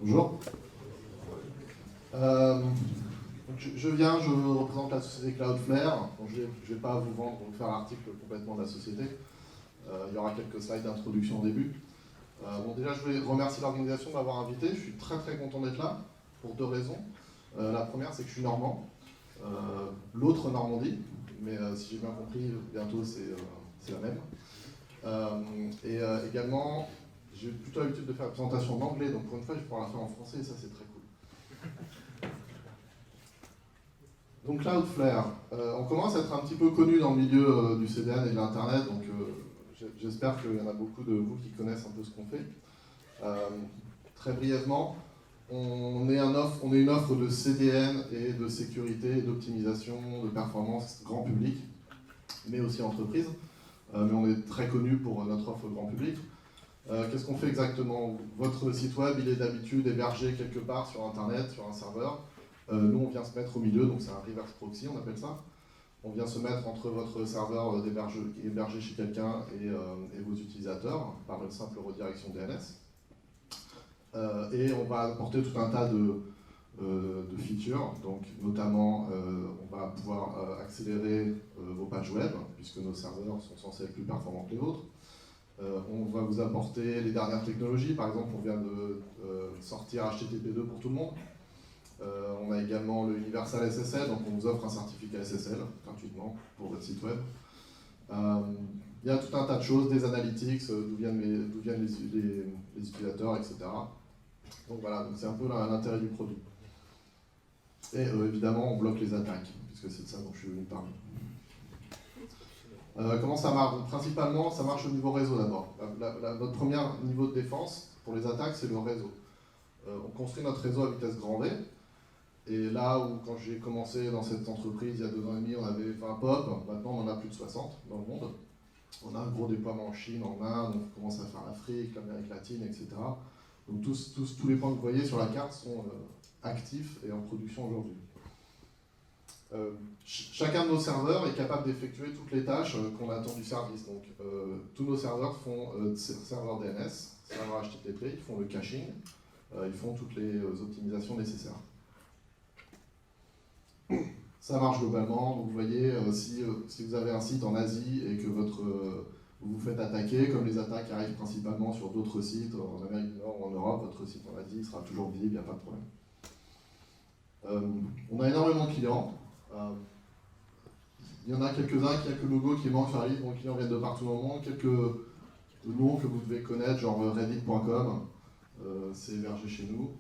Bonjour. Je représente la société Cloudflare. Donc je ne vais pas vous vendre, vous faire l'article complètement de la société. Il y aura quelques slides d'introduction au début. Déjà, je voulais remercier l'organisation de m'avoir invité. Je suis très très content d'être là, pour deux raisons. La première, c'est que je suis normand. L'autre, Normandie. Mais si j'ai bien compris, bientôt c'est la même. Également, j'ai plutôt l'habitude de faire la présentation en anglais, donc pour une fois, je vais pouvoir la faire en français, et ça, c'est très cool. Donc Cloudflare, on commence à être un petit peu connu dans le milieu du CDN et de l'Internet, donc j'espère qu'il y en a beaucoup de vous qui connaissent un peu ce qu'on fait. Très brièvement, on est une offre de CDN et de sécurité, d'optimisation, de performance grand public, mais aussi entreprise. Mais on est très connu pour notre offre grand public. Qu'est-ce qu'on fait exactement? Votre site web, il est d'habitude hébergé quelque part sur Internet, sur un serveur. Nous, on vient se mettre au milieu, donc c'est un reverse proxy, on appelle ça. On vient se mettre entre votre serveur hébergé chez quelqu'un et vos utilisateurs par une simple redirection DNS. Et on va apporter tout un tas de features, donc notamment on va pouvoir accélérer vos pages web, puisque nos serveurs sont censés être plus performants que les vôtres. On va vous apporter les dernières technologies, par exemple on vient de sortir HTTP2 pour tout le monde. On a également le Universal SSL, donc on vous offre un certificat SSL gratuitement pour votre site web. Il y a tout un tas de choses, des analytics, d'où viennent les utilisateurs, etc. Donc voilà, c'est un peu l'intérêt du produit. Et évidemment, on bloque les attaques, puisque c'est de ça dont je suis venu parler. Comment ça marche? Principalement, ça marche au niveau réseau d'abord. Notre premier niveau de défense pour les attaques, c'est le réseau. On construit notre réseau à vitesse grand V. Et là où, quand j'ai commencé dans cette entreprise il y a 2 ans et demi, on avait 20 POP, maintenant on en a plus de 60 dans le monde. On a un gros déploiement en Chine, en Inde, on commence à faire l'Afrique, l'Amérique latine, etc. Donc tous les points que vous voyez sur la carte sont actifs et en production aujourd'hui. Chacun de nos serveurs est capable d'effectuer toutes les tâches qu'on attend du service. Donc tous nos serveurs font serveur DNS, serveur HTTP, ils font le caching, ils font toutes les optimisations nécessaires. Ça marche globalement, donc vous voyez, si vous avez un site en Asie et que vous vous faites attaquer, comme les attaques arrivent principalement sur d'autres sites en Amérique du Nord ou en Europe, votre site en Asie sera toujours visible, il n'y a pas de problème. On a énormément de clients. Il y en a quelques-uns, quelques logos qui manquent sur la liste, donc les clients viennent de partout dans le monde, quelques noms que vous devez connaître, genre reddit.com, c'est hébergé chez nous.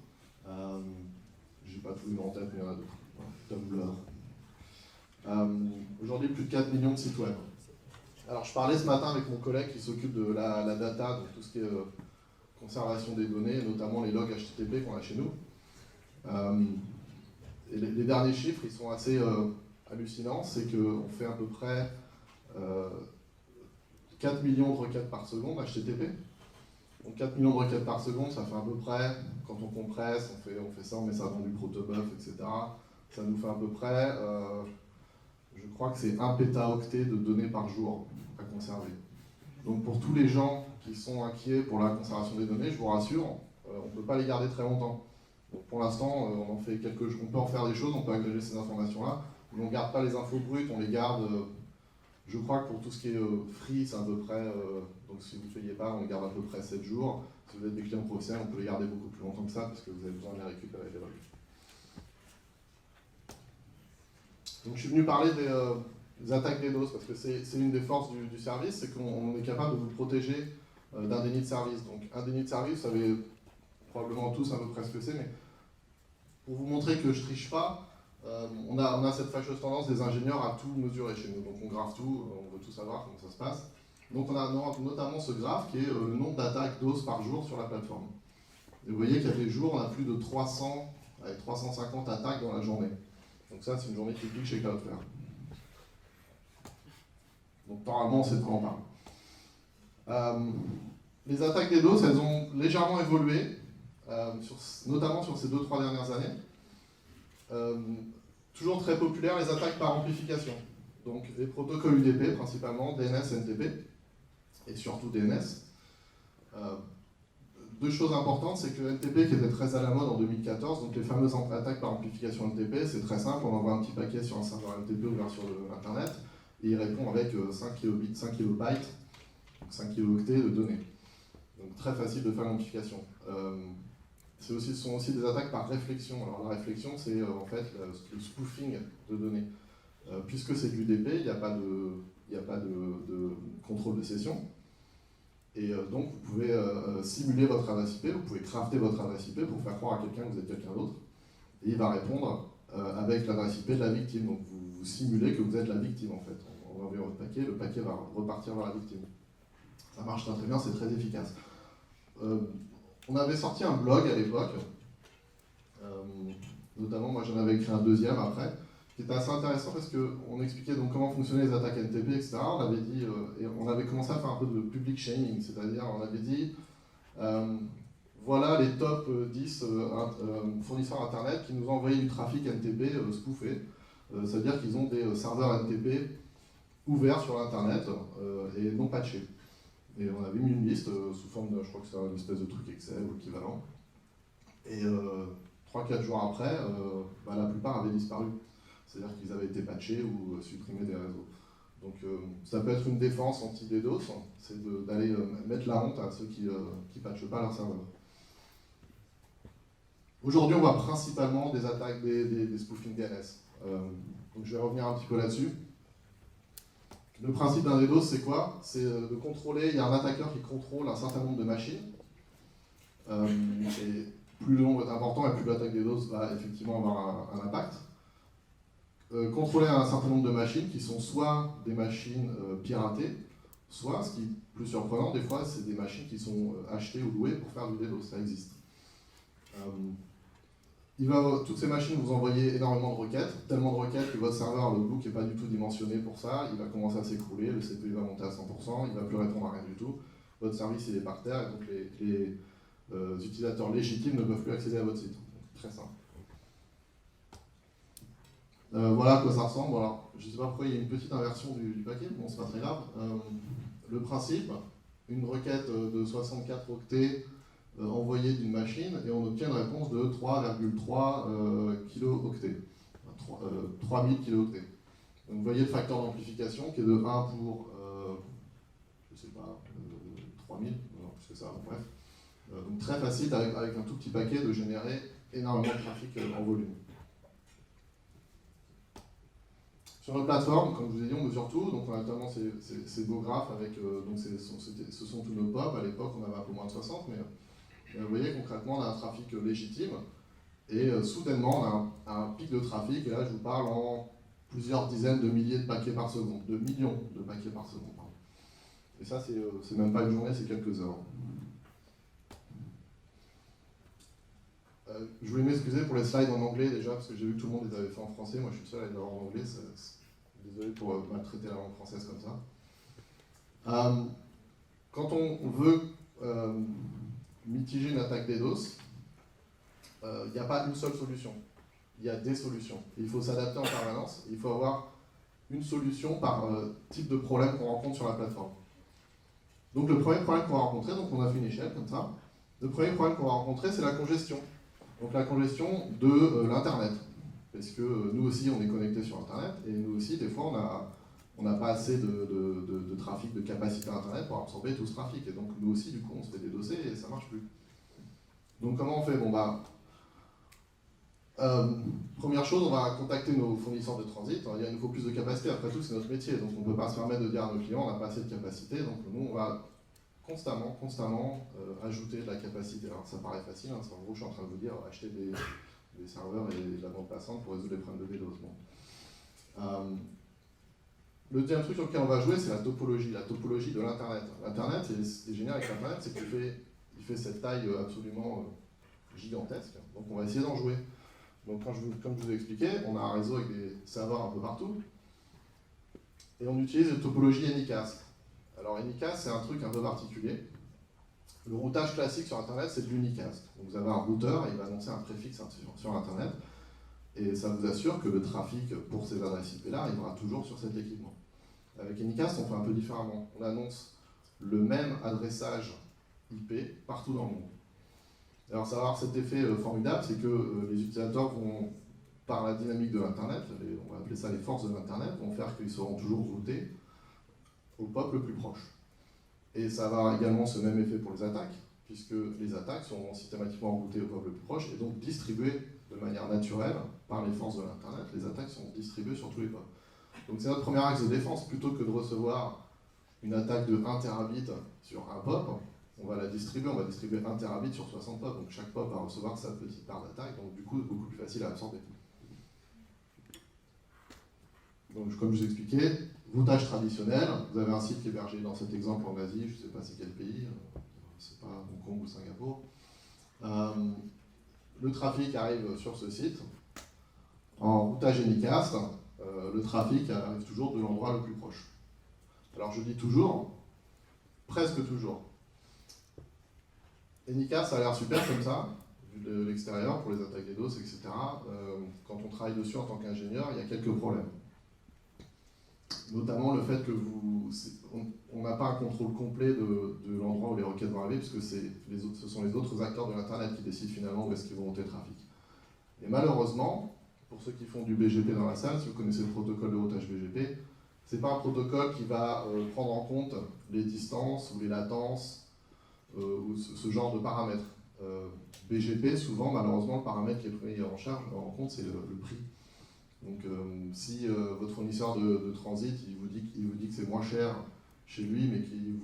J'ai pas tous les noms en tête, mais il y en a d'autres. Tumblr. Aujourd'hui, plus de 4 millions de sites web. Alors, je parlais ce matin avec mon collègue qui s'occupe de la data, donc tout ce qui est conservation des données, notamment les logs HTTP qu'on a chez nous. Et les derniers chiffres, ils sont assez hallucinants, c'est qu'on fait à peu près 4 millions de requêtes par seconde HTTP. Donc 4 millions de requêtes par seconde, ça fait à peu près, quand on compresse, on fait ça, on met ça dans du protobuf, etc. Ça nous fait à peu près, je crois que c'est 1 pétaoctet de données par jour à conserver. Donc pour tous les gens qui sont inquiets pour la conservation des données, je vous rassure, on ne peut pas les garder très longtemps. Donc pour l'instant, on peut en faire des choses, on peut agréger ces informations-là, mais on ne garde pas les infos brutes, on les garde, je crois que pour tout ce qui est free, c'est à peu près, donc si vous ne payez pas, on les garde à peu près 7 jours. Si vous êtes des clients professionnels, on peut les garder beaucoup plus longtemps que ça, parce que vous avez besoin de les récupérer les logs. Donc je suis venu parler des attaques DDoS, parce que c'est une des forces du service, c'est qu'on est capable de vous protéger d'un déni de service. Donc un déni de service, vous savez probablement tous à peu près ce que c'est, mais pour vous montrer que je triche pas, on a cette fâcheuse tendance des ingénieurs à tout mesurer chez nous. Donc on graphe tout, on veut tout savoir comment ça se passe. Donc on a notamment ce graphe qui est le nombre d'attaques DOS par jour sur la plateforme. Et vous voyez qu'il y a des jours, on a plus de 300, avec 350 attaques dans la journée. Donc ça, c'est une journée typique chez Cloudflare. Donc normalement, on sait de quoi on parle. Les attaques DDoS, elles ont légèrement évolué, notamment sur ces 2-3 dernières années. Toujours très populaires, les attaques par amplification. Donc les protocoles UDP, principalement DNS, NTP, et surtout DNS. deux choses importantes, c'est que NTP qui était très à la mode en 2014, donc les fameuses attaques par amplification NTP, c'est très simple, on envoie un petit paquet sur un serveur NTP ouvert sur Internet, et il répond avec 5 kilobits, 5 kilobytes, 5 kilooctets de données. Donc très facile de faire l'amplification. Ce sont aussi des attaques par réflexion. Alors la réflexion, c'est en fait le spoofing de données. Puisque c'est de l'UDP, il n'y a pas de contrôle de session. Et donc vous pouvez simuler votre adresse IP, vous pouvez crafter votre adresse IP pour faire croire à quelqu'un que vous êtes quelqu'un d'autre. Et il va répondre avec l'adresse IP de la victime. Donc vous simulez que vous êtes la victime en fait. En envoyant votre paquet, le paquet va repartir vers la victime. Ça marche très bien, c'est très efficace. On avait sorti un blog à l'époque, notamment moi j'en avais écrit un deuxième après, qui était assez intéressant parce qu'on expliquait donc comment fonctionnaient les attaques NTP, etc. On avait dit, et on avait commencé à faire un peu de public shaming, c'est-à-dire on avait dit voilà les top 10 fournisseurs internet qui nous ont envoyé du trafic NTP spoofé, c'est-à-dire qu'ils ont des serveurs NTP ouverts sur l'internet et non patchés. Et on avait mis une liste sous forme de, je crois que c'était une espèce de truc Excel ou équivalent. Et 3-4 jours après, la plupart avaient disparu. C'est-à-dire qu'ils avaient été patchés ou supprimés des réseaux. Donc ça peut être une défense anti-DDoS, c'est d'aller mettre la honte à ceux qui ne patchent pas leur serveur. Aujourd'hui, on voit principalement des attaques des spoofing DNS. Donc je vais revenir un petit peu là-dessus. Le principe d'un DDoS, c'est quoi? C'est de contrôler, il y a un attaqueur qui contrôle un certain nombre de machines. Et plus le nombre est important et plus l'attaque DDoS va effectivement avoir un impact. Contrôler un certain nombre de machines qui sont soit des machines piratées, soit, ce qui est plus surprenant, des fois, c'est des machines qui sont achetées ou louées pour faire du DDoS, ça existe. Toutes ces machines vous envoyer énormément de requêtes, tellement de requêtes que votre serveur, le book, n'est pas du tout dimensionné pour ça, il va commencer à s'écrouler, le CPU va monter à 100%, il ne va plus répondre à rien du tout, votre service il est par terre, et donc les utilisateurs légitimes ne peuvent plus accéder à votre site. Très simple. Voilà à quoi ça ressemble. Alors, je ne sais pas pourquoi il y a une petite inversion du paquet, bon c'est pas très grave. Le principe, une requête de 64 octets envoyée d'une machine et on obtient une réponse de 3,3 kilooctets, 3000 kilooctets. Donc vous voyez le facteur d'amplification qui est de 1 pour, je sais pas, 3000, non, plus que ça, bon, bref. Donc très facile avec un tout petit paquet de générer énormément de trafic en volume. Sur notre plateforme, comme je vous ai dit, on mesure tout, donc on a notamment ces beaux graphes avec, donc ce sont tous nos POP, à l'époque on avait un peu moins de 60, mais vous voyez concrètement on a un trafic légitime, et soudainement on a un pic de trafic, et là je vous parle en plusieurs dizaines de milliers de paquets par seconde, de millions de paquets par seconde. Et ça c'est même pas une journée, c'est quelques heures. Je voulais m'excuser pour les slides en anglais déjà, parce que j'ai vu que tout le monde les avait fait en français, moi je suis le seul à les avoir en anglais, désolé pour maltraiter la langue française comme ça. Quand on veut mitiger une attaque DDoS, il n'y a pas une seule solution, il y a des solutions. Il faut s'adapter en permanence, il faut avoir une solution par type de problème qu'on rencontre sur la plateforme. Donc le premier problème qu'on va rencontrer, donc on a fait une échelle comme ça, le premier problème qu'on va rencontrer c'est la congestion. Donc la congestion de l'Internet, parce que nous aussi on est connecté sur Internet, et nous aussi des fois on n'a pas assez de trafic, de capacité Internet pour absorber tout ce trafic, et donc nous aussi du coup on se fait dédosser et ça marche plus. Donc comment on fait? Première chose, on va contacter nos fournisseurs de transit, il nous faut plus de capacité, après tout c'est notre métier, donc on ne peut pas se permettre de dire à nos clients on n'a pas assez de capacité, donc nous on va constamment ajouter de la capacité. Alors ça paraît facile, hein, en gros je suis en train de vous dire acheter des serveurs et de la bande passante pour résoudre les problèmes de DDoS. Le deuxième truc sur lequel on va jouer, c'est la topologie de l'Internet. L'Internet, ce qui est génial avec l'Internet, c'est qu'il fait cette taille absolument gigantesque, donc on va essayer d'en jouer. Donc comme je vous ai expliqué, on a un réseau avec des serveurs un peu partout, et on utilise une topologie Anycast. Alors Anycast, c'est un truc un peu particulier. Le routage classique sur Internet, c'est de l'unicast. Donc vous avez un routeur, et il va annoncer un préfixe sur Internet, et ça vous assure que le trafic pour ces adresses IP-là arrivera toujours sur cet équipement. Avec Anycast, on fait un peu différemment. On annonce le même adressage IP partout dans le monde. Alors ça va avoir cet effet formidable, c'est que les utilisateurs vont, par la dynamique de l'Internet, on va appeler ça les forces de l'Internet, vont faire qu'ils seront toujours routés au POP le plus proche. Et ça va avoir également ce même effet pour les attaques, puisque les attaques sont systématiquement routées au POP le plus proche et donc distribuées de manière naturelle par les forces de l'Internet. Les attaques sont distribuées sur tous les POP. Donc c'est notre premier axe de défense, plutôt que de recevoir une attaque de 1 terabit sur un POP, on va distribuer 1 terabit sur 60 POP, donc chaque POP va recevoir sa petite part d'attaque, donc du coup beaucoup plus facile à absorber. Donc comme je vous expliquais, routage traditionnel, vous avez un site qui est hébergé dans cet exemple en Asie, je ne sais pas c'est quel pays, c'est pas Hong Kong ou Singapour. Le trafic arrive sur ce site. En routage Anycast, le trafic arrive toujours de l'endroit le plus proche. Alors je dis toujours, presque toujours. Anycast, ça a l'air super comme ça, vu de l'extérieur, pour les attaques DDoS, etc. Quand on travaille dessus en tant qu'ingénieur, il y a quelques problèmes. Notamment le fait que on n'a pas un contrôle complet de l'endroit où les requêtes vont arriver, puisque ce sont les autres acteurs de l'Internet qui décident finalement où est-ce qu'ils vont monter le trafic. Et malheureusement, pour ceux qui font du BGP dans la salle, si vous connaissez le protocole de routage BGP, ce n'est pas un protocole qui va prendre en compte les distances ou les latences ou ce genre de paramètres. BGP, souvent, malheureusement, le paramètre qui est pris en compte, c'est le prix. Donc si votre fournisseur de transit, il vous dit que c'est moins cher chez lui, mais qu'il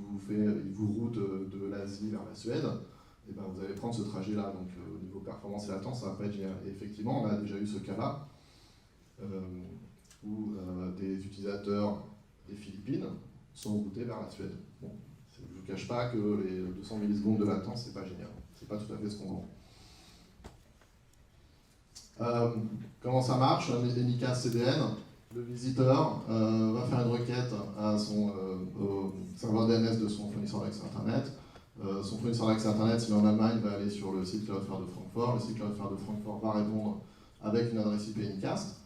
vous route de l'Asie vers la Suède, et ben vous allez prendre ce trajet-là. Donc au niveau performance et latence, ça va pas être génial. Et effectivement, on a déjà eu ce cas-là, où des utilisateurs des Philippines sont routés vers la Suède. Bon, je ne vous cache pas que les 200 millisecondes de latence, c'est pas génial. C'est pas tout à fait ce qu'on vend. Comment ça marche? Un Anycast CDN, le visiteur va faire une requête à au serveur DNS de son fournisseur d'accès Internet. Son fournisseur d'accès Internet, s'il est en Allemagne, va aller sur le site Cloudflare de Francfort. Le site Cloudflare de Francfort va répondre avec une adresse IP Anycast,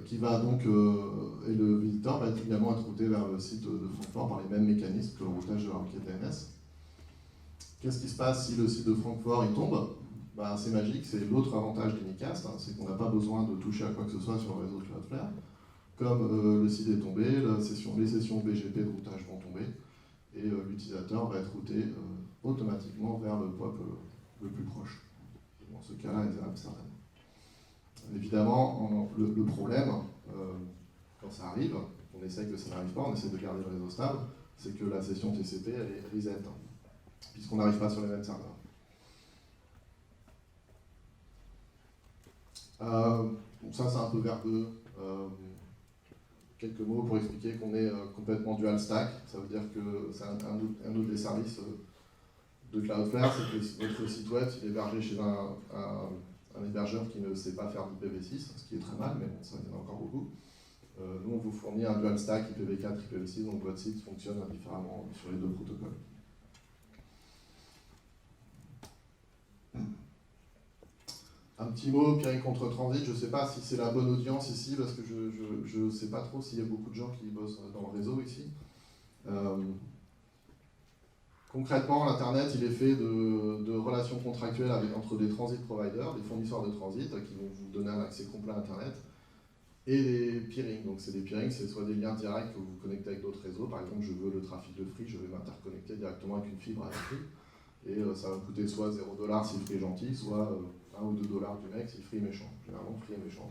qui va donc, et le visiteur va également être routé vers le site de Francfort par les mêmes mécanismes que le routage de la requête DNS. Qu'est-ce qui se passe si le site de Francfort il tombe? Ben, c'est magique, c'est l'autre avantage d'Anycast, c'est qu'on n'a pas besoin de toucher à quoi que ce soit sur le réseau Cloudflare. Comme le site est tombé, les sessions BGP de routage vont tomber, et l'utilisateur va être routé automatiquement vers le POP le plus proche. Dans ce cas-là, c'est Amsterdam. Évidemment, le problème, quand ça arrive, on essaie que ça n'arrive pas, on essaie de garder le réseau stable, c'est que la session TCP, elle est reset, puisqu'on n'arrive pas sur les mêmes serveurs. Ça c'est un peu verbeux. Quelques mots pour expliquer qu'on est complètement dual stack. Ça veut dire que c'est un autre des services de Cloudflare, c'est que votre site web il est hébergé chez un hébergeur qui ne sait pas faire d'IPv6, ce qui est très mal, mais bon, ça il y en a encore beaucoup. Nous on vous fournit un dual stack IPv4, IPv6, donc votre site fonctionne différemment sur les deux protocoles. Un petit mot, peering contre transit, je ne sais pas si c'est la bonne audience ici, parce que je ne sais pas trop s'il y a beaucoup de gens qui bossent dans le réseau ici. Concrètement, l'Internet, il est fait de relations contractuelles entre des transit providers, des fournisseurs de transit, qui vont vous donner un accès complet à Internet, et des peering. Donc c'est des peering, c'est soit des liens directs que vous connectez avec d'autres réseaux. Par exemple, je veux le trafic de Free, je vais m'interconnecter directement avec une fibre à Free. Et ça va me coûter soit 0$ si Free est gentil, soit 1 ou 2$ du mec si Free est méchant. Généralement, Free est méchant.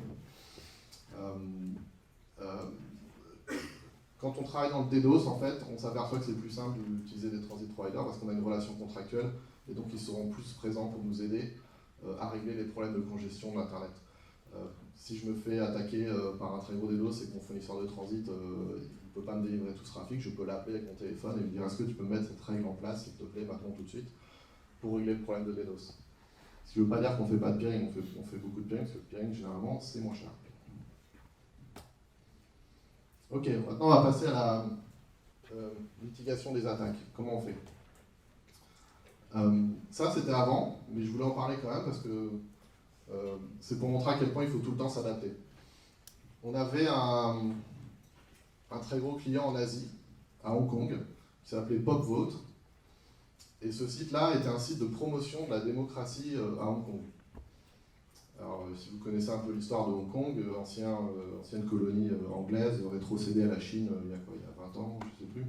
Quand on travaille dans le DDoS, en fait, on s'aperçoit que c'est plus simple d'utiliser des transit providers parce qu'on a une relation contractuelle et donc ils seront plus présents pour nous aider à régler les problèmes de congestion de l'Internet. Si je me fais attaquer par un très gros DDoS et que mon fournisseur de transit ne peut pas me délivrer tout ce trafic, je peux l'appeler avec mon téléphone et lui dire est-ce que tu peux mettre cette règle en place, s'il te plaît, maintenant tout de suite, pour régler le problème de DDoS. Ce qui ne veut pas dire qu'on ne fait pas de peering, on fait beaucoup de peering, parce que le peering, généralement, c'est moins cher. Ok, maintenant on va passer à la mitigation des attaques. Comment on fait? Ça, c'était avant, mais je voulais en parler quand même, parce que c'est pour montrer à quel point il faut tout le temps s'adapter. On avait un très gros client en Asie, à Hong Kong, qui s'appelait PopVote, Et ce site-là était un site de promotion de la démocratie à Hong Kong. Alors, si vous connaissez un peu l'histoire de Hong Kong, ancienne colonie anglaise, rétrocédée à la Chine il y a 20 ans, je ne sais plus.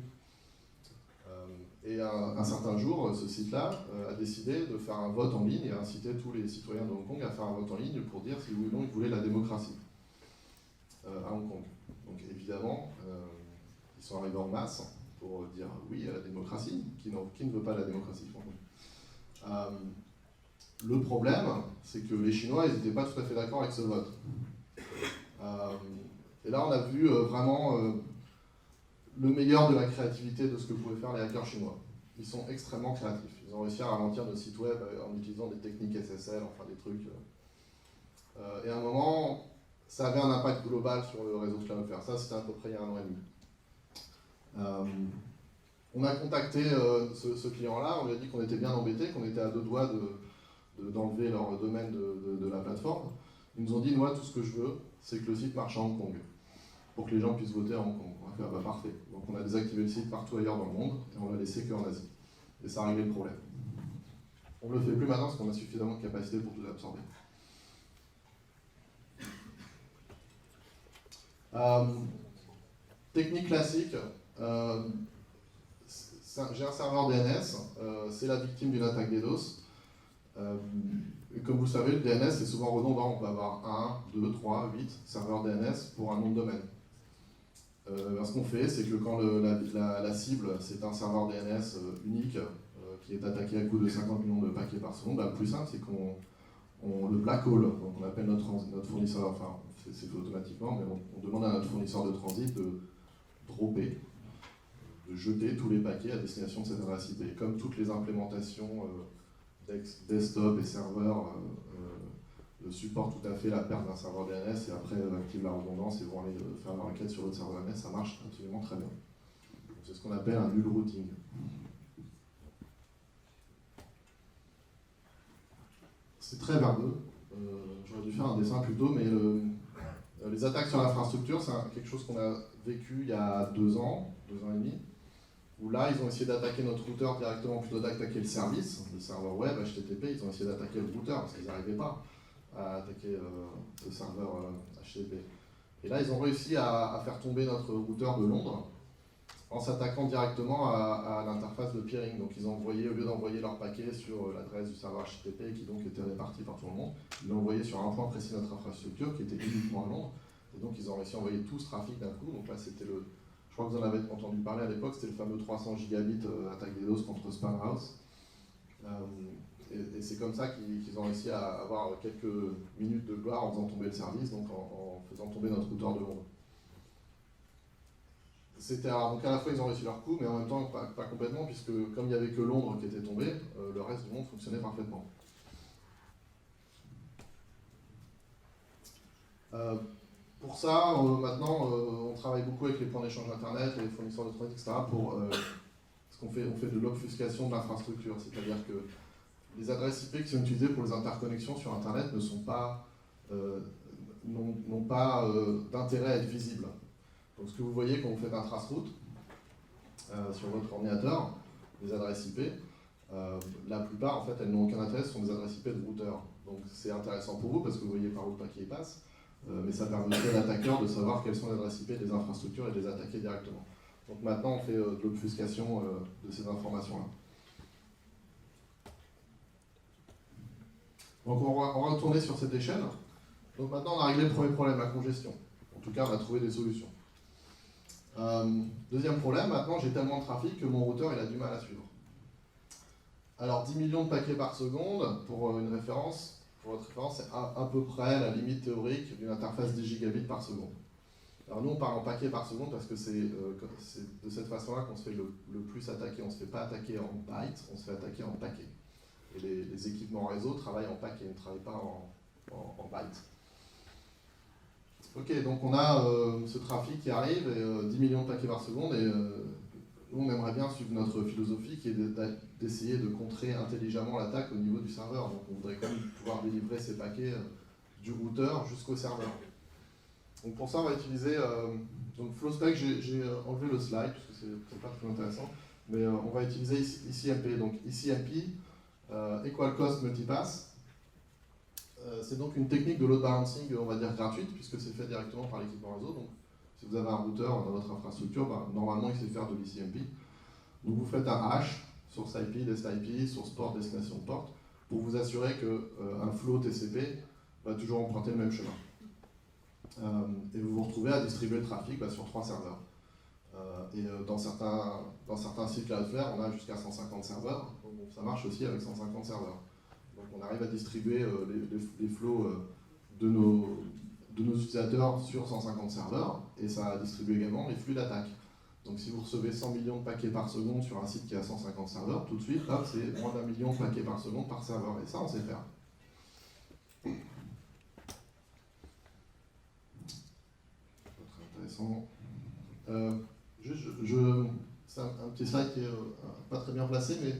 Et un certain jour, ce site-là a décidé de faire un vote en ligne et a incité tous les citoyens de Hong Kong à faire un vote en ligne pour dire si oui ou non ils voulaient la démocratie à Hong Kong. Donc évidemment, ils sont arrivés en masse pour dire oui à la démocratie. Qui ne veut pas la démocratie? Le problème, c'est que les Chinois, ils n'étaient pas tout à fait d'accord avec ce vote. Et là, on a vu vraiment le meilleur de la créativité de ce que pouvaient faire les hackers chinois. Ils sont extrêmement créatifs. Ils ont réussi à ralentir nos sites web en utilisant des techniques SSL, enfin des trucs. Et à un moment, ça avait un impact global sur le réseau Cloudflare. Ça, c'était à peu près il y a 1 an et demi. On a contacté ce client-là, on lui a dit qu'on était bien embêtés, qu'on était à 2 doigts d'enlever leur domaine de la plateforme. Ils nous ont dit, moi, tout ce que je veux, c'est que le site marche à Hong Kong, pour que les gens puissent voter à Hong Kong. On a fait, ah bah parfait. Donc on a désactivé le site partout ailleurs dans le monde, et on l'a laissé qu'en Asie. Et ça a réglé le problème. On ne le fait plus maintenant parce qu'on a suffisamment de capacité pour tout absorber. Technique classique, j'ai un serveur DNS, c'est la victime d'une attaque DDoS. Et comme vous le savez, le DNS est souvent redondant. On peut avoir 1, 2, 3, 8 serveurs DNS pour un nom de domaine. Ce qu'on fait, c'est que quand la cible, c'est un serveur DNS unique qui est attaqué à coup de 50 millions de paquets par seconde, le plus simple, c'est qu'on le blackhole. Donc on appelle notre fournisseur, enfin c'est fait automatiquement, mais on demande à notre fournisseur de transit de dropper, de jeter tous les paquets à destination de cette adresse IP. Et comme toutes les implémentations desktop et serveur supportent tout à fait la perte d'un serveur DNS et après activent la redondance et vont aller faire la requête sur l'autre serveur DNS, ça marche absolument très bien. C'est ce qu'on appelle un null routing. C'est très verbeux. J'aurais dû faire un dessin plus tôt, mais les attaques sur l'infrastructure, c'est quelque chose qu'on a vécu il y a 2 ans, 2 ans et demi, où là, ils ont essayé d'attaquer notre routeur directement plutôt d'attaquer le service, le serveur web, HTTP, ils ont essayé d'attaquer le routeur parce qu'ils n'arrivaient pas à attaquer le serveur HTTP. Et là, ils ont réussi à faire tomber notre routeur de Londres en s'attaquant directement à l'interface de peering. Donc ils ont envoyé, au lieu d'envoyer leur paquet sur l'adresse du serveur HTTP qui donc était réparti par tout le monde, ils l'ont envoyé sur un point précis de notre infrastructure qui était uniquement à Londres. Et donc ils ont réussi à envoyer tout ce trafic d'un coup. Donc là c'était je crois que vous en avez entendu parler à l'époque, c'était le fameux 300 gigabits attaque DDoS contre Spamhaus. Et c'est comme ça qu'ils ont réussi à avoir quelques minutes de gloire en faisant tomber le service, donc en faisant tomber notre routeur de Londres. Donc à la fois ils ont réussi leur coup, mais en même temps pas complètement, puisque comme il n'y avait que Londres qui était tombé, le reste du monde fonctionnait parfaitement. Pour ça, maintenant, on travaille beaucoup avec les points d'échange Internet, les fournisseurs de transit, etc. pour ce qu'on fait, on fait de l'obfuscation de l'infrastructure, c'est-à-dire que les adresses IP qui sont utilisées pour les interconnexions sur Internet ne sont pas, n'ont pas d'intérêt à être visibles. Donc ce que vous voyez quand vous faites un traceroute sur votre ordinateur, les adresses IP, la plupart en fait elles n'ont aucun intérêt, ce sont des adresses IP de routeur. Donc c'est intéressant pour vous parce que vous voyez par où le paquet passe, mais ça permet aussi à l'attaqueur de savoir quelles sont les adresses IP des infrastructures et de les attaquer directement. Donc maintenant on fait de l'obfuscation de ces informations-là. Donc on va retourner sur cette échelle. Donc maintenant on a réglé le premier problème, la congestion. En tout cas on a trouvé des solutions. Deuxième problème, maintenant j'ai tellement de trafic que mon routeur il a du mal à suivre. Alors 10 millions de paquets par seconde, pour une référence, pour votre référence, c'est à peu près la limite théorique d'une interface 10 gigabits par seconde. Alors nous on parle en paquets par seconde parce que c'est de cette façon-là qu'on se fait le plus attaquer. On ne se fait pas attaquer en bytes, on se fait attaquer en paquets. Et les équipements réseau travaillent en paquets, ne travaillent pas en bytes. Ok, donc on a ce trafic qui arrive, et 10 millions de paquets par seconde, et nous on aimerait bien suivre notre philosophie qui est d'essayer de contrer intelligemment l'attaque au niveau du serveur. Donc on voudrait quand même pouvoir délivrer ces paquets du routeur jusqu'au serveur. Donc pour ça on va utiliser, donc FlowSpec, j'ai enlevé le slide parce que c'est pas très intéressant. mais on va utiliser ECMP. Donc ECMP, Equal Cost Multipass, c'est donc une technique de load balancing, on va dire gratuite, puisque c'est fait directement par l'équipement réseau. Donc si vous avez un routeur dans votre infrastructure, normalement il sait faire de l'ECMP. Donc vous faites un hash, source IP, dest IP, source port, destination port, pour vous assurer qu'un flow TCP va toujours emprunter le même chemin. Et vous vous retrouvez à distribuer le trafic sur 3 serveurs. Dans certains sites Cloudflare, on a jusqu'à 150 serveurs, donc ça marche aussi avec 150 serveurs. Donc on arrive à distribuer les flows de nos utilisateurs sur 150 serveurs, et ça distribue également les flux d'attaque. Donc si vous recevez 100 millions de paquets par seconde sur un site qui a 150 serveurs, tout de suite, là, c'est moins d'1 million de paquets par seconde par serveur, et ça, on sait faire. Très intéressant. C'est un petit slide qui est pas très bien placé, mais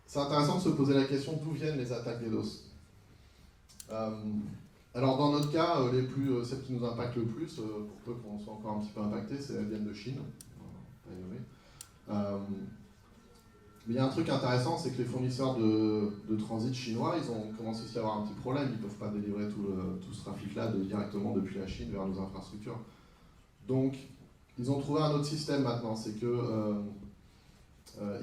c'est intéressant de se poser la question d'où viennent les attaques DDoS. Alors dans notre cas, celles qui nous impactent le plus, pour peu qu'on soit encore un petit peu impacté, elles viennent de Chine. Mais il y a un truc intéressant, c'est que les fournisseurs de transit chinois, ils ont commencé aussi à avoir un petit problème. Ils ne peuvent pas délivrer tout ce trafic-là directement depuis la Chine vers nos infrastructures. Donc, ils ont trouvé un autre système maintenant, c'est que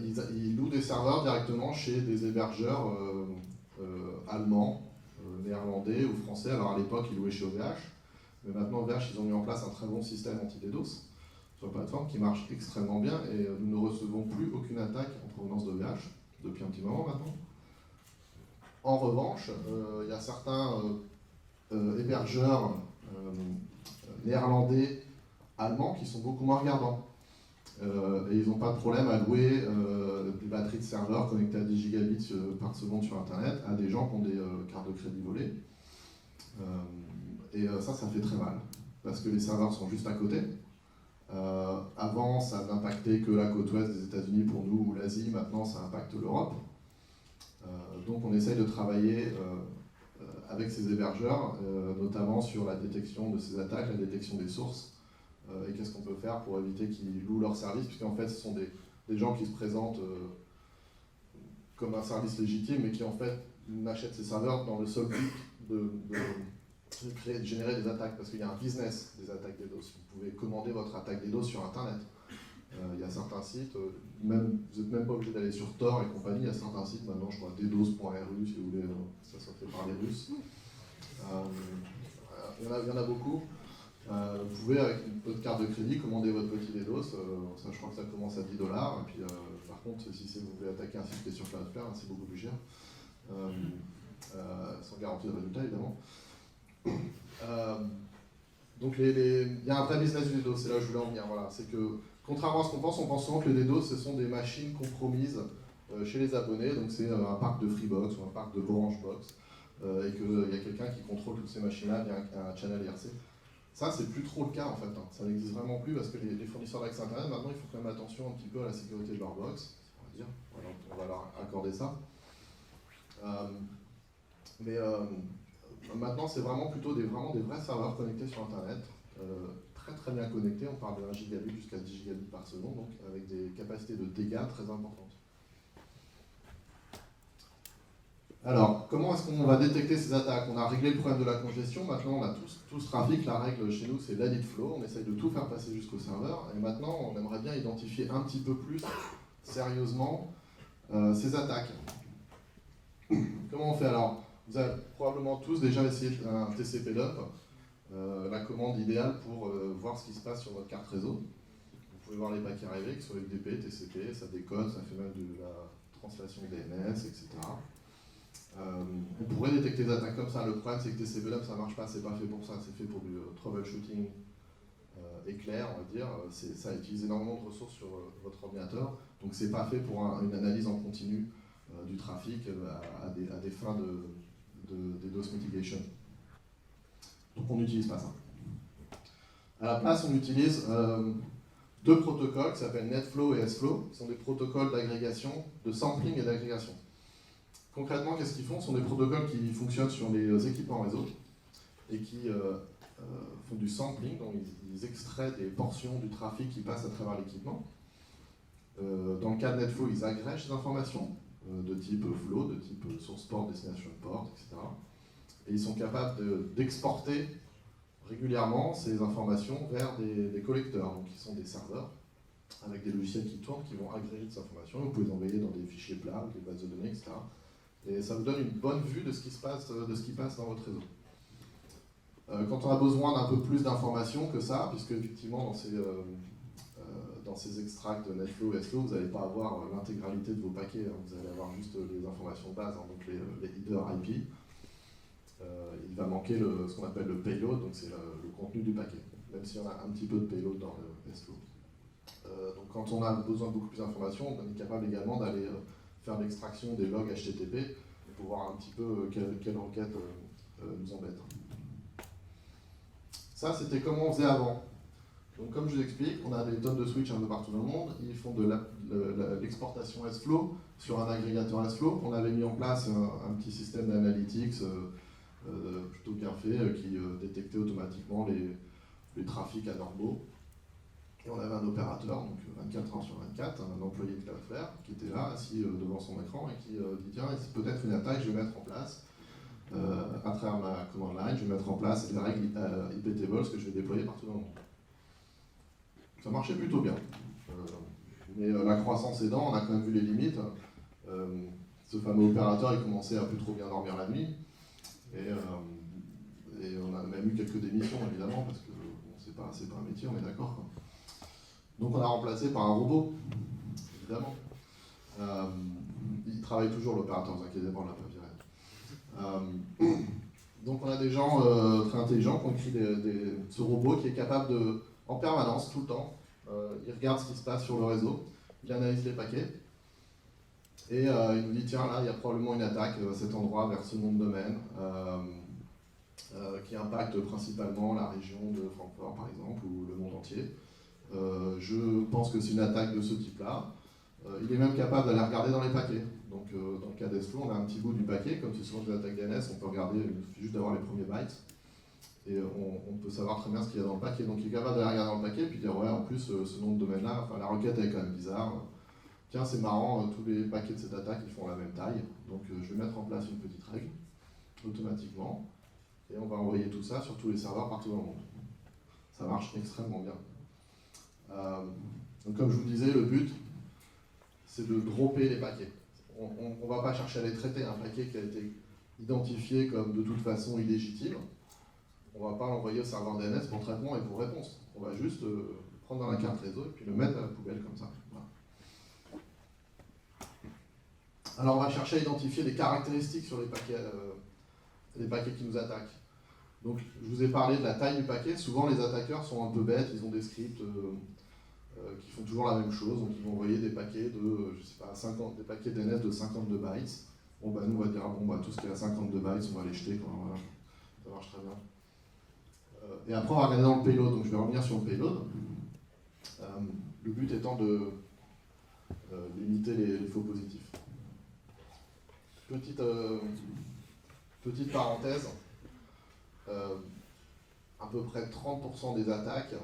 ils louent des serveurs directement chez des hébergeurs allemands, néerlandais ou français. Alors à l'époque, ils louaient chez OVH, mais maintenant OVH, ils ont mis en place un très bon système anti-DDoS sur la plateforme qui marche extrêmement bien, et nous ne recevons plus aucune attaque en provenance d'OVH depuis un petit moment maintenant. En revanche, il y a certains hébergeurs néerlandais, allemands qui sont beaucoup moins regardants. Et ils n'ont pas de problème à louer des batteries de serveurs connectées à 10 gigabits par seconde sur Internet à des gens qui ont des cartes de crédit volées. Ça fait très mal, parce que les serveurs sont juste à côté. Avant, ça n'impactait que la côte ouest des États-Unis pour nous, ou l'Asie. Maintenant, ça impacte l'Europe. Donc on essaye de travailler avec ces hébergeurs, notamment sur la détection de ces attaques, la détection des sources, et qu'est-ce qu'on peut faire pour éviter qu'ils louent leurs services, puisqu'en fait ce sont des gens qui se présentent comme un service légitime, mais qui en fait n'achètent ces serveurs dans le seul but de générer des attaques, parce qu'il y a un business des attaques DDoS. Vous pouvez commander votre attaque DDoS sur Internet. Il y a certains sites, vous n'êtes même pas obligé d'aller sur Tor et compagnie, il y a certains sites, maintenant je crois DDoS.ru si vous voulez, ça soit fait par les Russes. Il y en a beaucoup. Vous pouvez, avec votre carte de crédit, commander votre petit DDoS, ça, je crois que ça commence à $10, et puis par contre, si vous voulez attaquer un site qui est sur Cloudflare, c'est beaucoup plus cher, sans garantie de résultat évidemment. Donc il y a un vrai business du DDoS, c'est là où je voulais en venir. Voilà. C'est que, contrairement à ce qu'on pense souvent que les DDoS, ce sont des machines compromises chez les abonnés, donc c'est un parc de Freebox ou un parc de Orangebox, et qu'il y a quelqu'un qui contrôle toutes ces machines-là via un channel IRC. Ça, c'est plus trop le cas en fait, hein. Ça n'existe vraiment plus, parce que les fournisseurs d'accès Internet, maintenant, ils font quand même attention un petit peu à la sécurité de leur box, on va dire. Voilà, on va leur accorder ça. Maintenant, c'est vraiment plutôt des vrais serveurs connectés sur Internet, très très bien connectés. On parle de 1 gigabit jusqu'à 10 gigabits par seconde, donc avec des capacités de dégâts très importantes. Alors, comment est-ce qu'on va détecter ces attaques? On a réglé le problème de la congestion, maintenant on a tout ce trafic. La règle chez nous, c'est l'edit flow, on essaye de tout faire passer jusqu'au serveur, et maintenant on aimerait bien identifier un petit peu plus sérieusement ces attaques. Comment on fait alors? Vous avez probablement tous déjà essayé un TCP dump, la commande idéale pour voir ce qui se passe sur votre carte réseau. Vous pouvez voir les paquets arrivés, que ce soit UDP, TCP, ça décode, ça fait même de la translation DNS, etc. On pourrait détecter des attaques comme ça. Le problème, c'est que TCP dump, ça ne marche pas, c'est pas fait pour ça, c'est fait pour du troubleshooting éclair, on va dire. Ça utilise énormément de ressources sur votre ordinateur, donc c'est pas fait pour une analyse en continu du trafic à des fins de DDoS mitigation. Donc on n'utilise pas ça. À la place, on utilise deux protocoles qui s'appellent NetFlow et SFlow, qui sont des protocoles d'agrégation, de sampling et d'agrégation. Concrètement, qu'est-ce qu'ils font? Ce sont des protocoles qui fonctionnent sur les équipements réseau et qui font du sampling, donc ils extraient des portions du trafic qui passe à travers l'équipement. Dans le cas de NetFlow, ils agrègent ces informations de type flow, de type source port, destination port, etc. Et ils sont capables d'exporter régulièrement ces informations vers des collecteurs, donc qui sont des serveurs, avec des logiciels qui tournent, qui vont agréger ces informations. Vous pouvez les envoyer dans des fichiers plats, des bases de données, etc. Et ça vous donne une bonne vue de ce qui se passe, dans votre réseau. Quand on a besoin d'un peu plus d'informations que ça, puisque effectivement dans ces extracts NetFlow et SFlow, vous n'allez pas avoir l'intégralité de vos paquets, hein. Vous allez avoir juste les informations de base, hein, donc les headers IP. Il va manquer ce qu'on appelle le payload, donc c'est le contenu du paquet, même s'il y en a un petit peu de payload dans le SFlow. Donc quand on a besoin de beaucoup plus d'informations, on est capable également d'aller faire l'extraction des logs HTTP pour voir un petit peu quelle requête nous embête. Ça, c'était comment on faisait avant. Donc comme je vous explique, on a des tonnes de switches un peu partout dans le monde, ils font de l'exportation SFlow sur un agrégateur SFlow. On avait mis en place un petit système d'analytics plutôt bien fait qui détectait automatiquement les trafics anormaux. Et on avait un opérateur, donc 24 heures sur 24, un employé de Cloudflare qui était là, assis devant son écran et qui dit tiens, c'est peut-être une attaque, je vais mettre en place. À travers ma command line, je vais mettre en place les règles IP tables que je vais déployer partout dans le monde. Ça marchait plutôt bien. Mais la croissance aidant, on a quand même vu les limites. Ce fameux opérateur, il commençait à plus trop bien dormir la nuit. Et on a même eu quelques démissions, évidemment, parce que bon, c'est pas un métier, on est d'accord, quoi. Donc on a remplacé par un robot, évidemment. Il travaille toujours, l'opérateur, ne vous inquiétez pas, on ne l'a pas viré. Donc on a des gens très intelligents qui ont écrit ce robot qui est capable de, en permanence, tout le temps, il regarde ce qui se passe sur le réseau, il analyse les paquets, et il nous dit tiens là il y a probablement une attaque à cet endroit vers ce nom de domaine qui impacte principalement la région de Francfort par exemple, ou le monde entier. Je pense que c'est une attaque de ce type-là. Il est même capable d'aller regarder dans les paquets. Donc dans le cas d'SFlow, on a un petit bout du paquet, comme c'est souvent des attaques DNS, on peut regarder, il suffit juste d'avoir les premiers bytes, et on peut savoir très bien ce qu'il y a dans le paquet. Donc il est capable d'aller regarder dans le paquet, et puis dire ouais, en plus ce nom de domaine-là, enfin la requête est quand même bizarre. Tiens, c'est marrant, tous les paquets de cette attaque, ils font la même taille, donc je vais mettre en place une petite règle, automatiquement, et on va envoyer tout ça sur tous les serveurs partout dans le monde. Ça marche extrêmement bien. Donc comme je vous disais, le but, c'est de dropper les paquets. On ne va pas chercher à les traiter. Un paquet qui a été identifié comme de toute façon illégitime, on ne va pas l'envoyer au serveur DNS pour traitement et pour réponse. On va juste prendre dans la carte réseau et puis le mettre à la poubelle comme ça. Voilà. Alors on va chercher à identifier des caractéristiques sur les paquets qui nous attaquent. Donc je vous ai parlé de la taille du paquet. Souvent les attaqueurs sont un peu bêtes, ils ont des scripts qui font toujours la même chose, donc ils vont envoyer des paquets de, je sais pas, des paquets DNS de 52 bytes. Bon bah nous on va dire, bon bah tout ce qui est à 52 bytes, on va les jeter, quoi. Voilà. Ça marche très bien. Et après on va regarder dans le payload, donc je vais revenir sur le payload. Le but étant de limiter les faux positifs. Petite parenthèse, à peu près 30% des attaques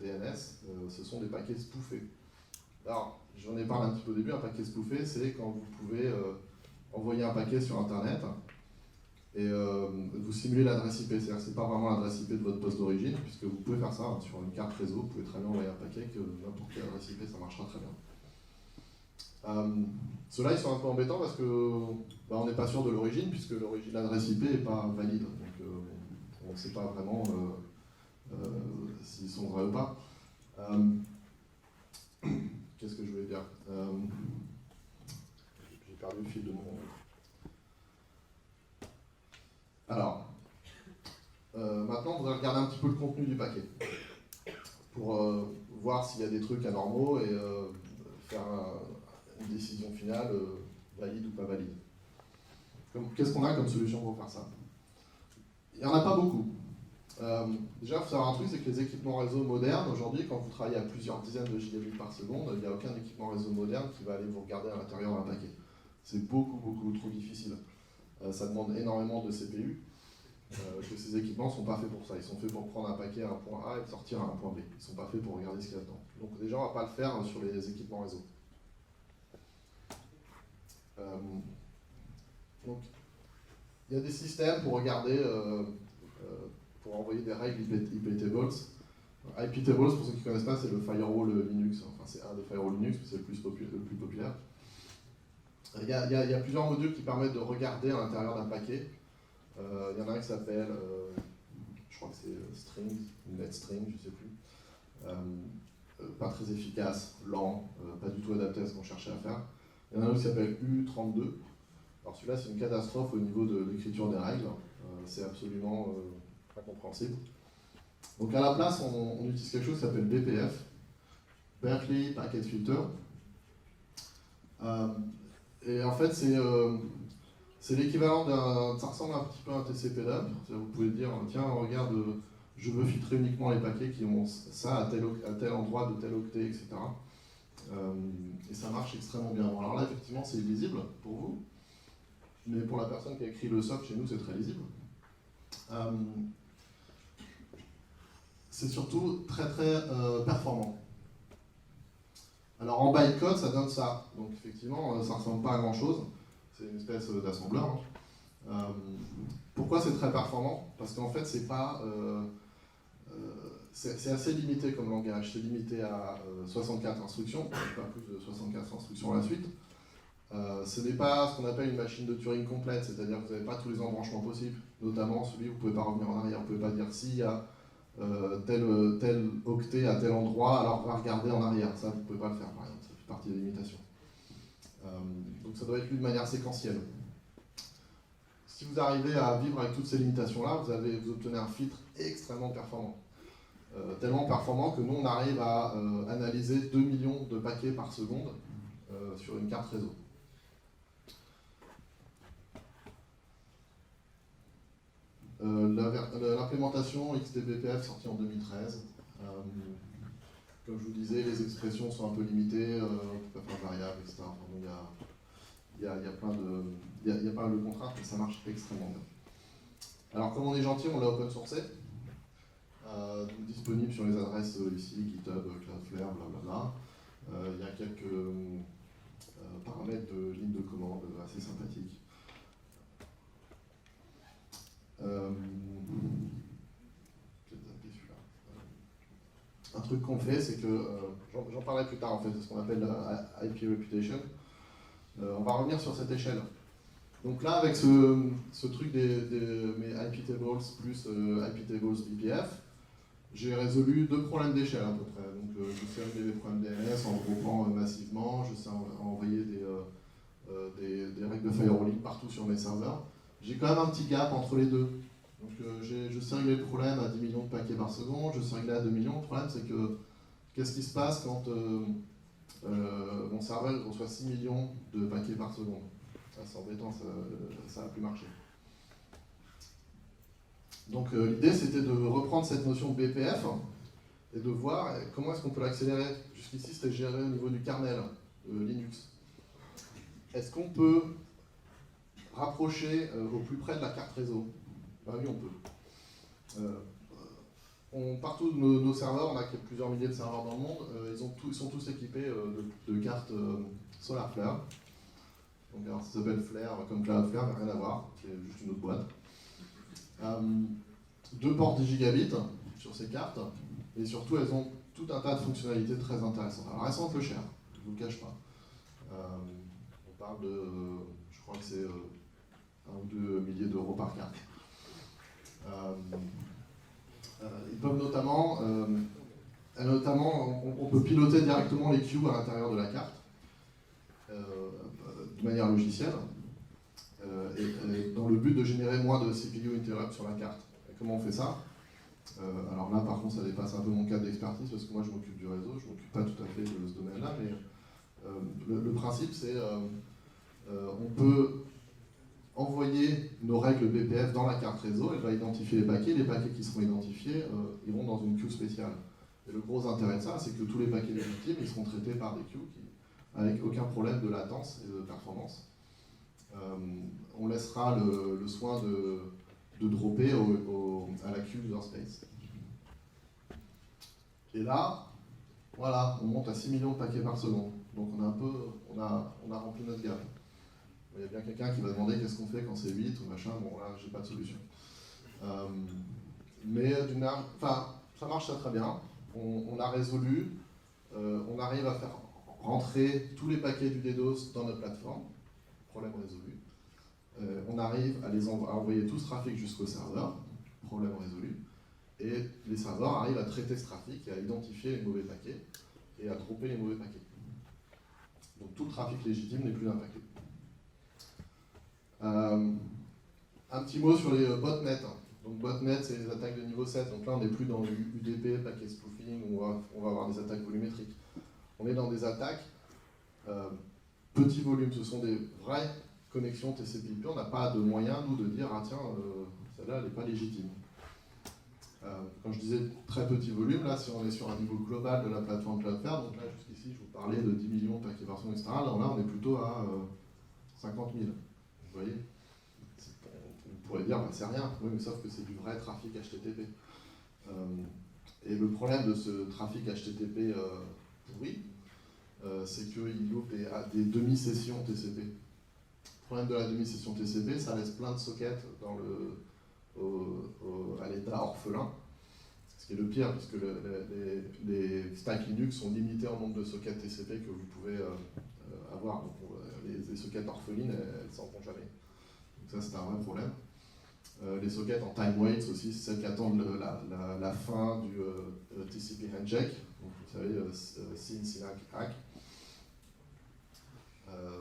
DNS, ce sont des paquets spoofés. Alors, j'en ai parlé un petit peu au début, un paquet spoofé, c'est quand vous pouvez envoyer un paquet sur Internet et vous simulez l'adresse IP. C'est-à-dire que ce n'est pas vraiment l'adresse IP de votre poste d'origine, puisque vous pouvez faire ça hein, sur une carte réseau, vous pouvez très bien envoyer un paquet que n'importe quelle adresse IP, ça marchera très bien. Ceux-là, ils sont un peu embêtants parce que bah, on n'est pas sûr de l'origine, puisque l'adresse IP n'est pas valide. Donc on ne sait pas vraiment s'ils sont vrais ou pas. Qu'est-ce que je voulais dire j'ai perdu le fil de mon... Alors, maintenant, on va regarder un petit peu le contenu du paquet pour voir s'il y a des trucs anormaux et faire une décision finale valide ou pas valide. Qu'est-ce qu'on a comme solution pour faire ça? Il n'y en a pas beaucoup. Déjà, il faut savoir un truc, c'est que les équipements réseau modernes, aujourd'hui, quand vous travaillez à plusieurs dizaines de gigabits par seconde, il n'y a aucun équipement réseau moderne qui va aller vous regarder à l'intérieur d'un paquet. C'est beaucoup trop difficile. Ça demande énormément de CPU, que ces équipements ne sont pas faits pour ça. Ils sont faits pour prendre un paquet à un point A et le sortir à un point B. Ils ne sont pas faits pour regarder ce qu'il y a dedans. Donc déjà, on ne va pas le faire sur les équipements réseau. Donc, il y a des systèmes pour regarder, pour envoyer des règles iptables. iptables, pour ceux qui ne connaissent pas, c'est le firewall Linux. Enfin, c'est un des firewalls Linux, mais c'est le plus populaire. Il y a plusieurs modules qui permettent de regarder à l'intérieur d'un paquet. Il y en a un qui s'appelle, je crois que c'est String, ou NetString, je ne sais plus. Pas très efficace, lent, pas du tout adapté à ce qu'on cherchait à faire. Il y en a un autre qui s'appelle U32. Alors celui-là, c'est une catastrophe au niveau de l'écriture des règles. C'est absolument incompréhensible. Donc à la place, on utilise quelque chose qui s'appelle BPF, Berkeley Packet Filter. Et en fait, c'est l'équivalent d'un... Ça ressemble un petit peu à un TCP/dump. Vous pouvez dire, tiens, regarde, je veux filtrer uniquement les paquets qui ont ça à tel endroit, de tel octet, etc. Et ça marche extrêmement bien. Bon, alors là, effectivement, c'est illisible pour vous. Mais pour la personne qui a écrit le soft chez nous, c'est très lisible. C'est surtout très très performant. Alors en bytecode, ça donne ça. Donc effectivement, ça ne ressemble pas à grand chose. C'est une espèce d'assembleur. Pourquoi c'est très performant? Parce qu'en fait, c'est pas, c'est assez limité comme langage. C'est limité à 64 instructions, pas plus de 64 instructions à la suite. Ce n'est pas ce qu'on appelle une machine de Turing complète, c'est-à-dire que vous n'avez pas tous les embranchements possibles, notamment celui où vous ne pouvez pas revenir en arrière. Vous ne pouvez pas dire s'il y a tel octet à tel endroit, alors on va regarder en arrière. Ça, vous ne pouvez pas le faire, par exemple. Ça fait partie des limitations. Donc ça doit être lu de manière séquentielle. Si vous arrivez à vivre avec toutes ces limitations-là, vous obtenez un filtre extrêmement performant. Tellement performant que nous, on arrive à analyser 2 millions de paquets par seconde sur une carte réseau. L'implémentation XDBPF sortie en 2013. Comme je vous disais, les expressions sont un peu limitées, on ne peut pas faire variable, etc. Enfin, il y a pas mal de contraintes, mais ça marche extrêmement bien. Alors, comme on est gentil, on l'a open sourcé. Disponible sur les adresses ici, GitHub, Cloudflare, blablabla. Il y a quelques paramètres de ligne de commande assez sympathiques. Un truc qu'on fait, c'est que, j'en parlerai plus tard en fait, c'est ce qu'on appelle la IP reputation. On va revenir sur cette échelle. Donc là, avec ce truc mes iptables plus iptables BPF, j'ai résolu 2 problèmes d'échelle à peu près. Donc je sais régler les problèmes DNS en groupant massivement, je sais envoyer des règles de firewalling partout sur mes serveurs. J'ai quand même un petit gap entre les deux. Donc je sais régler le problème à 10 millions de paquets par seconde, je sais régler à 2 millions. Le problème c'est que qu'est-ce qui se passe quand mon serveur reçoit 6 millions de paquets par seconde? C'est embêtant, ça n'a plus marché. Donc l'idée c'était de reprendre cette notion de BPF et de voir comment est-ce qu'on peut l'accélérer. Jusqu'ici c'était géré au niveau du kernel Linux. Est-ce qu'on peut rapprocher au plus près de la carte réseau? Ben oui, on peut. Partout nos serveurs, on a plusieurs milliers de serveurs dans le monde, ils sont tous équipés de cartes SolarFlare. Donc, alors, ça s'appelle Flare comme Cloudflare, mais rien à voir, c'est juste une autre boîte. 2 ports 10 gigabits sur ces cartes, et surtout elles ont tout un tas de fonctionnalités très intéressantes. Alors elles sont un peu chères, je ne vous le cache pas. On parle de, je crois que c'est 1 ou 2 milliers d'euros par carte. Ils peuvent notamment, on peut piloter directement les queues à l'intérieur de la carte, de manière logicielle, et dans le but de générer moins de CPU interrupt sur la carte. Et comment on fait ça? Alors là, par contre, ça dépasse un peu mon cadre d'expertise, parce que moi, je m'occupe du réseau, je ne m'occupe pas tout à fait de ce domaine-là, mais le principe, c'est on peut envoyer nos règles BPF dans la carte réseau, elle va identifier les paquets qui seront identifiés, ils vont dans une queue spéciale. Et le gros intérêt de ça, c'est que tous les paquets légitimes, ils seront traités par des queues avec aucun problème de latence et de performance. On laissera le soin de dropper à la queue user space. Et là, voilà, on monte à 6 millions de paquets par seconde. Donc on a rempli notre gap. Il y a bien quelqu'un qui va demander qu'est-ce qu'on fait quand c'est 8 ou machin, bon là j'ai pas de solution. Mais ça marche très bien. On a résolu, on arrive à faire rentrer tous les paquets du DDoS dans notre plateforme, problème résolu. On arrive à envoyer tout ce trafic jusqu'au serveur, problème résolu. Et les serveurs arrivent à traiter ce trafic et à identifier les mauvais paquets et à dropper les mauvais paquets. Donc tout le trafic légitime n'est plus impacté. Un petit mot sur les botnets. Donc botnet, c'est les attaques de niveau 7. Donc là, on n'est plus dans le UDP, packet spoofing, où on va avoir des attaques volumétriques. On est dans des attaques petit volume. Ce sont des vraies connexions TCP/IP. On n'a pas de moyen, nous, de dire, ah tiens, celle-là, elle n'est pas légitime. Quand je disais très petit volume, là, si on est sur un niveau global de la plateforme Cloudflare, donc là, jusqu'ici, je vous parlais de 10 millions de paquets par seconde, etc. Là, on est plutôt à 50 000. Vous voyez, on pourrait dire, bah, c'est rien, oui, mais sauf que c'est du vrai trafic HTTP. Et le problème de ce trafic HTTP pourri, c'est qu'il ouvre des demi-sessions TCP. Le problème de la demi-session TCP, ça laisse plein de sockets dans à l'état orphelin, ce qui est le pire, puisque les stacks Linux sont limités en nombre de sockets TCP que vous pouvez avoir. Donc, les sockets orphelines, elles ne s'en vont jamais. Donc ça, c'est un vrai problème. Les sockets en time waits aussi, c'est celles qui attendent la fin du TCP handshake, donc vous savez, SYN hack.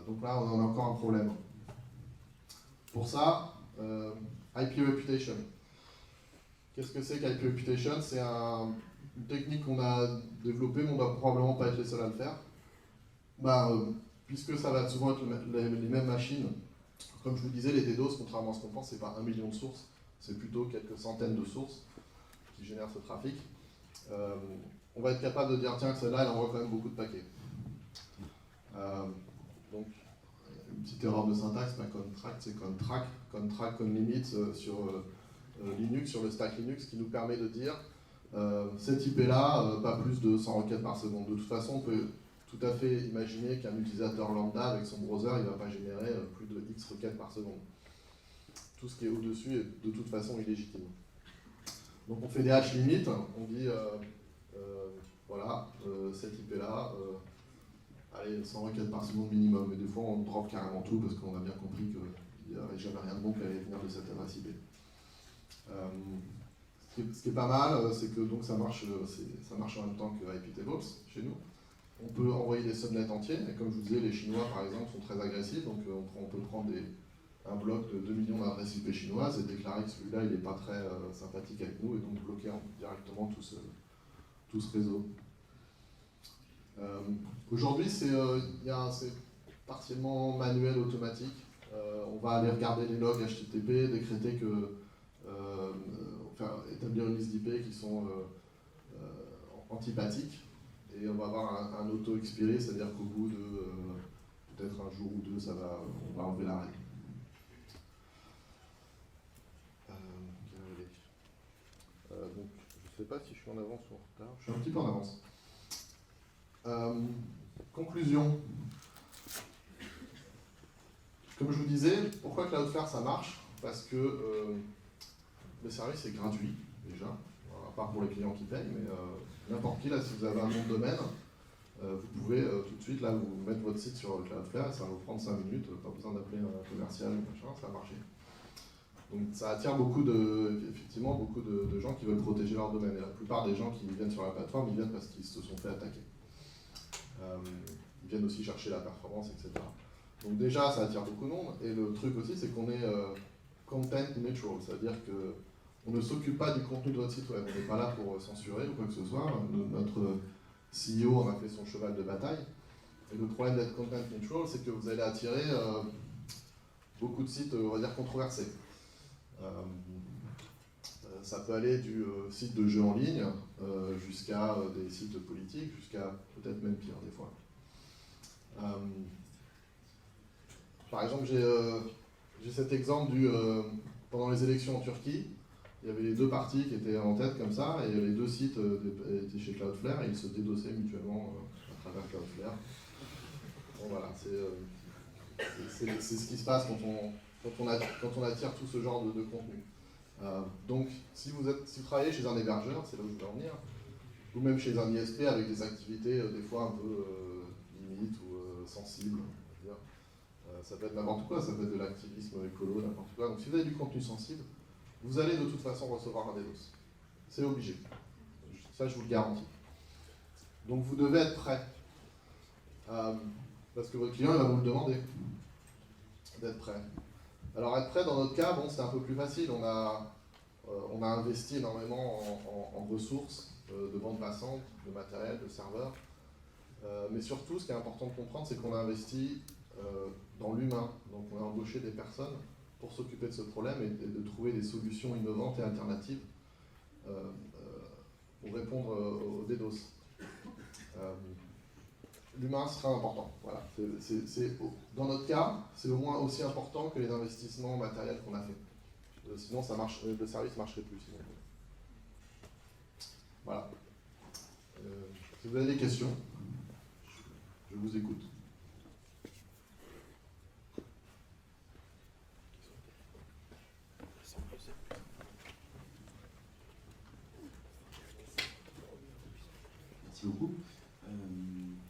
Donc là, on a encore un problème. Pour ça, IP reputation. Qu'est-ce que c'est qu'IP reputation? C'est une technique qu'on a développée, mais on ne doit probablement pas être les seuls à le faire. Puisque ça va souvent être les mêmes machines, comme je vous disais, les DDoS, contrairement à ce qu'on pense, ce n'est pas 1 million de sources, c'est plutôt quelques centaines de sources qui génèrent ce trafic. On va être capable de dire, tiens, que celle-là, elle envoie quand même beaucoup de paquets. Donc, une petite erreur de syntaxe, contract, c'est contract, conlimit sur Linux, sur le stack Linux, qui nous permet de dire cet IP-là, pas plus de 100 requêtes par seconde. De toute façon, on peut tout à fait imaginer qu'un utilisateur lambda avec son browser, il ne va pas générer plus de X requêtes par seconde. Tout ce qui est au-dessus est de toute façon illégitime. Donc on fait des hash limit, on dit voilà, cet IP-là, allez, 100 requêtes par seconde minimum, et des fois on drop carrément tout parce qu'on a bien compris qu'il n'y avait jamais rien de bon qui allait venir de cette adresse IP. Ce qui est pas mal, c'est que donc ça marche en même temps que iptables chez nous. On peut envoyer des subnets entiers, et comme je vous disais, les Chinois par exemple sont très agressifs, donc on peut prendre un bloc de 2 millions d'adresses IP chinoises et déclarer que celui-là il n'est pas très sympathique avec nous, et donc bloquer directement tout ce réseau. Aujourd'hui, c'est partiellement manuel, automatique. On va aller regarder les logs HTTP, décréter que, établir une liste d'IP qui sont antipathiques, et on va avoir un auto-expiré, c'est-à-dire qu'au bout de peut-être un jour ou deux, on va enlever la règle. Donc, je ne sais pas si je suis en avance ou en retard. Je suis un petit peu en avance. Conclusion. Comme je vous disais, pourquoi Cloudflare ça marche? Parce que le service est gratuit, déjà, à part pour les clients qui payent, mais n'importe qui, là, si vous avez un nom de domaine, vous pouvez tout de suite là, vous mettre votre site sur Cloudflare, et ça va vous prendre 5 minutes, pas besoin d'appeler un commercial ou machin, ça va marcher. Donc ça attire effectivement beaucoup de gens qui veulent protéger leur domaine. Et la plupart des gens qui viennent sur la plateforme, ils viennent parce qu'ils se sont fait attaquer. Ils viennent aussi chercher la performance, etc. Donc déjà, ça attire beaucoup de monde. Et le truc aussi, c'est qu'on est content neutral, c'est-à-dire qu'on ne s'occupe pas du contenu de votre site web. On n'est pas là pour censurer ou quoi que ce soit. Notre CEO en a fait son cheval de bataille. Et le problème d'être content neutral, c'est que vous allez attirer beaucoup de sites, on va dire, controversés. Ça peut aller du site de jeux en ligne jusqu'à des sites politiques, jusqu'à peut-être même pire des fois. Par exemple, j'ai cet exemple pendant les élections en Turquie, il y avait les deux partis qui étaient en tête comme ça, et les deux sites étaient chez Cloudflare, et ils se dédossaient mutuellement à travers Cloudflare. Bon voilà, C'est ce qui se passe quand on attire tout ce genre de contenu. Donc, si vous travaillez chez un hébergeur, c'est là où je veux en venir, ou même chez un ISP avec des activités des fois un peu limites ou sensibles, on va dire. Ça peut être n'importe quoi, ça peut être de l'activisme écolo, n'importe quoi. Donc, si vous avez du contenu sensible, vous allez de toute façon recevoir un DDoS. C'est obligé. Ça, je vous le garantis. Donc, vous devez être prêt. Parce que votre client, il va vous le demander d'être prêt. Alors, être prêt, dans notre cas, bon, c'est un peu plus facile. On a investi énormément en ressources de bande passante, de matériel, de serveurs. Mais surtout, ce qui est important de comprendre, c'est qu'on a investi dans l'humain. Donc, on a embauché des personnes pour s'occuper de ce problème et de trouver des solutions innovantes et alternatives pour répondre aux DDoS. L'humain sera important. Voilà. Dans notre cas, c'est au moins aussi important que les investissements matériels qu'on a fait. Sinon, le service ne marcherait plus. Sinon. Voilà. Si vous avez des questions, je vous écoute. Merci beaucoup.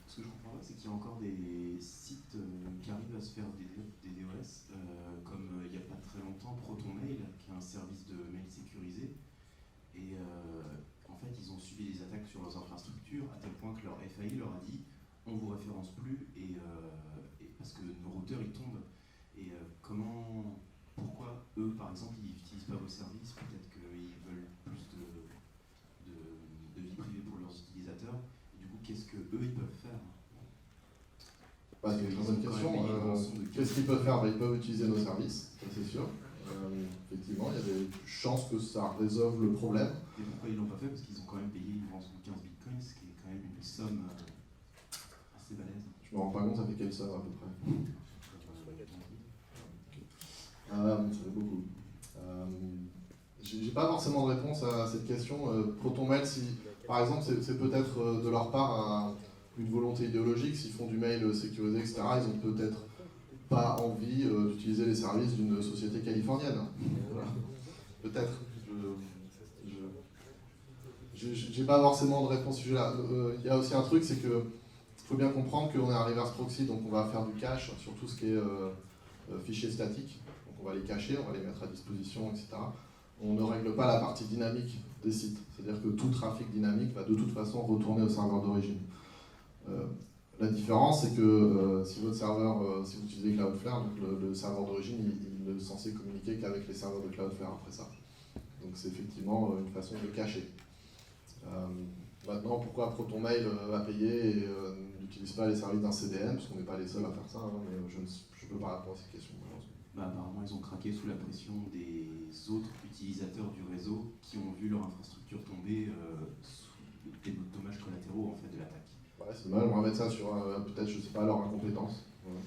Ce que je comprends pas, c'est qu'il y a encore des sites qui arrivent à se faire des DOS, comme il n'y a pas très longtemps, ProtonMail, qui est un service de mail sécurisé. Et en fait, ils ont subi des attaques sur leurs infrastructures, à tel point que leur FAI leur a dit on vous référence plus, et parce que nos routeurs ils tombent. Et pourquoi eux, par exemple, ils n'utilisent pas vos services? Peut-être qu'ils veulent plus de vie privée pour leurs utilisateurs. Et du coup, qu'est-ce que eux ils peuvent faire? C'est une très bonne question. Qu'est-ce qu'ils peuvent faire? Ils peuvent utiliser nos services, ça c'est sûr. Effectivement, il y a des chances que ça résolve le problème. Et pourquoi ils l'ont pas fait? Parce qu'ils ont quand même payé une rançon de 15 bitcoins, ce qui est quand même une somme assez balèze. Je me rends pas compte, ça fait quelle somme à peu près? Ça fait beaucoup. J'ai pas forcément de réponse à cette question. ProtonMail, si, par exemple, c'est peut-être de leur part une volonté idéologique. S'ils font du mail sécurisé, etc., ils ont peut-être pas envie d'utiliser les services d'une société californienne. Voilà. Peut-être. J'ai pas forcément de réponse à ce sujet-là. Il y a aussi un truc, c'est que faut bien comprendre qu'on est un reverse proxy, donc on va faire du cache sur tout ce qui est fichiers statiques. Donc on va les cacher, on va les mettre à disposition, etc. On ne règle pas la partie dynamique des sites. C'est-à-dire que tout trafic dynamique va de toute façon retourner au serveur d'origine. La différence, c'est que si votre serveur, si vous utilisez Cloudflare, donc le serveur d'origine, il est censé communiquer qu'avec les serveurs de Cloudflare après ça. Donc c'est effectivement une façon de cacher. Maintenant, pourquoi ProtonMail a payé et n'utilise pas les services d'un CDN, parce qu'on n'est pas les seuls à faire ça, hein, mais je ne peux pas répondre à cette question. Apparemment, ils ont craqué sous la pression des autres utilisateurs du réseau qui ont vu leur infrastructure tomber sous des dommages collatéraux en fait, de l'attaque. Ouais, c'est dommage, on va mettre ça sur peut-être, je sais pas, leur incompétence. Voilà.